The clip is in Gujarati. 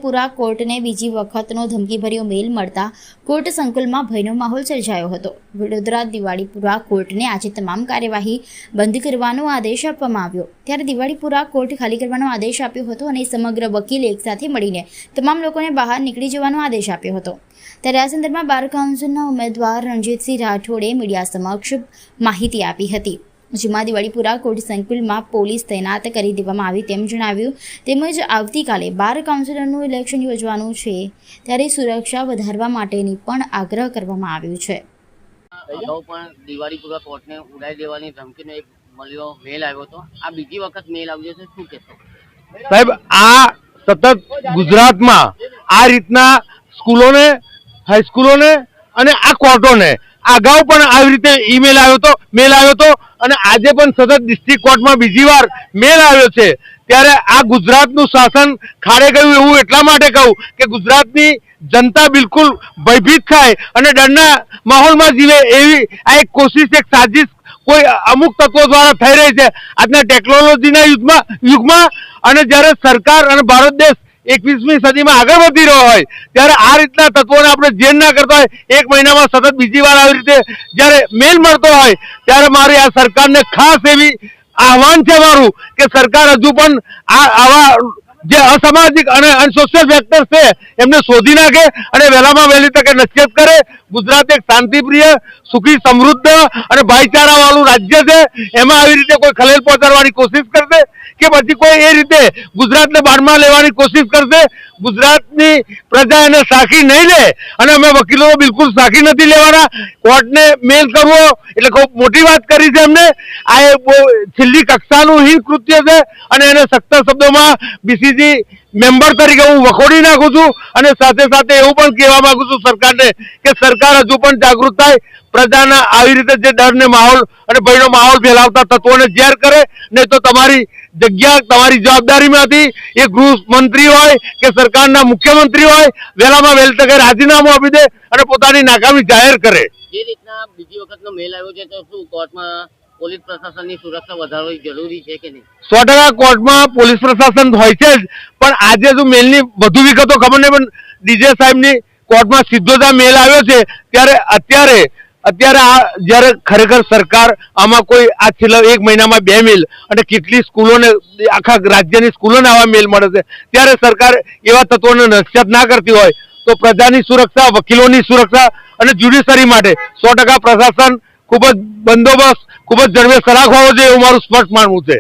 દિવાળીપુરા કોર્ટને બીજી વખતનો ધમકીભર્યો મેલ મળતા કોર્ટ સંકુલમાં ભયનો માહોલ સર્જાયો હતો। વડોદરા દિવાળીપુરા કોર્ટને આજે તમામ કાર્યવાહી બંધ કરવાનો આદેશ આપવામાં આવ્યો। ત્યારે દિવાળીપુરા કોર્ટ ખાલી કરવાનો આદેશ આપ્યો હતો અને સમગ્ર વકીલ એકસાથે મળીને તમામ લોકોને બહાર નીકળી જવાનો આદેશ આપ્યો હતો। ત્યારે આ સંદર્ભમાં બાર કાઉન્સિલના ઉમેદવાર રણજીતસિંહ રાઠોડે મીડિયા સમક્ષ માહિતી આપી હતી, જેમાં દિવાળીપુરા કોર્ટ સંકુલમાં પોલીસ તૈનાત કરી દેવામાં આવી તેમ જણાવ્યું। તેમજ આવતીકાલે બાર કાઉન્સિલરનું ઇલેક્શન યોજવાનું છે, ત્યારે સુરક્ષા વધારવા માટેની પણ આગ્રહ કરવામાં આવ્યો છે। અગાઉ પણ દિવાળીપુરા કોર્ટને ઉડાવી દેવાની ધમકીનો એક મળ્યો મેલ આવ્યો હતો, આ બીજી વખત મેલ આવ્યો છે, શું કહેશો સાહેબ? આ સતત ગુજરાતમાં આ રીતના સ્કૂલોને, હાઈસ્કૂલોને અને આ કોર્ટોને અગાઉ પણ આવી રીતે ઈમેલ આવ્યો હતો, મેલ આવ્યો હતો અને આજે પણ સતત ડિસ્ટ્રિક્ટ કોર્ટમાં બીજી વાર મેલ આવ્યો છે। ત્યારે આ ગુજરાતનું શાસન ખાડે ગયું એવું એટલા માટે કહું કે ગુજરાતની જનતા બિલકુલ ભયભીત થાય અને ડરના માહોલમાં જીવે એવી આ એક કોશિશ, એક સાજિશ કોઈ અમુક તત્વો દ્વારા થઈ રહી છે આજના ટેકનોલોજીના યુગમાં। અને જ્યારે સરકાર અને ભારત દેશ 21મી સદીમાં આગળ વધી રહ્યો હોય ત્યારે આ રીતના તત્વોને આપણે જેલ ના કરતા હોય, એક મહિનામાં સતત બીજી વાર આવી રીતે જ્યારે મેલ મળતો હોય ત્યારે મારી આ સરકારને ખાસ એવી આહવાન છે મારું કે સરકાર હજુ પણ આવા જે અસામાજિક અને અનસોશિયલ ફેક્ટર્સ છે એમને શોધી નાખે અને વહેલામાં વહેલી તકે નશ્યત કરે। ગુજરાત એક શાંતિપ્રિય, સુખી, સમૃદ્ધ અને ભાઈચારા વાળું રાજ્ય છે, એમાં આવી રીતે કોઈ ખલેલ પહોંચાડવાની કોશિશ કરશે કે પછી કોઈ એ રીતે ગુજરાતને બારમાં લેવાની કોશિશ કરશે। ગુજરાતની પ્રજા એને સાખી નહીં લે અને અમે વકીલો બિલકુલ સાખી નથી લેવાના। કોર્ટને મેલ કરવો એટલે ખૂબ મોટી વાત કરી છે એમને। આ એ બહુ છેલ્લી કક્ષાનું હીન કૃત્ય છે અને એને સખ્ત શબ્દોમાં બીસીજી મેમ્બર તરીકે હું વખોડી નાખું છું અને સાથે સાથે એવું પણ કહેવા માંગુ છું સરકારને કે સરકાર હજુ પણ જાગૃત થાય, પ્રજાના આવી રીતે જે ડરને માહોલ અને ભયનો માહોલ ફેલાવતા તત્વોને ઝેર કરે, નહીં તો તમારી જગ્યા, તમારી જવાબદારીમાંથી એ ગૃહમંત્રી હોય કે સરકારના મુખ્યમંત્રી હોય વહેલામાં વહેલી તકે રાજીનામું આપી દે અને પોતાની નાકામી જાહેર કરે। જે રીતના બીજી વખતનો મેલ આવ્યો છે તો શું કોર્ટમાં પોલીસ પ્રશાસનની સુરક્ષા વધારવી જરૂરી છે કે નહીં? 100% કોર્ટમાં પોલીસ પ્રશાસન હોય છે જ, પણ આજે જો મેલની વધુ વિગતો ખબર નહીં, પણ ડીજે સાહેબની કોર્ટમાં સીધો જ આ મેલ આવ્યો છે ત્યારે અત્યારે આ જ્યારે ખરેખર સરકાર આમાં કોઈ આ છેલ્લા એક મહિનામાં 2 મેલ અને કેટલી સ્કૂલોને, આખા રાજ્યની સ્કૂલોને આવા મેલ મળે છે, ત્યારે સરકાર એવા તત્વોને નશ્યત ના કરતી હોય તો પ્રજાની સુરક્ષા, વકીલોની સુરક્ષા અને જ્યુડિશરી માટે 100% પ્રશાસન ખૂબ જ બંદોબસ્ત, ખૂબ જ જડબે સલાખ હોવો જોઈએ એવું મારું સ્પષ્ટ માનવું છે।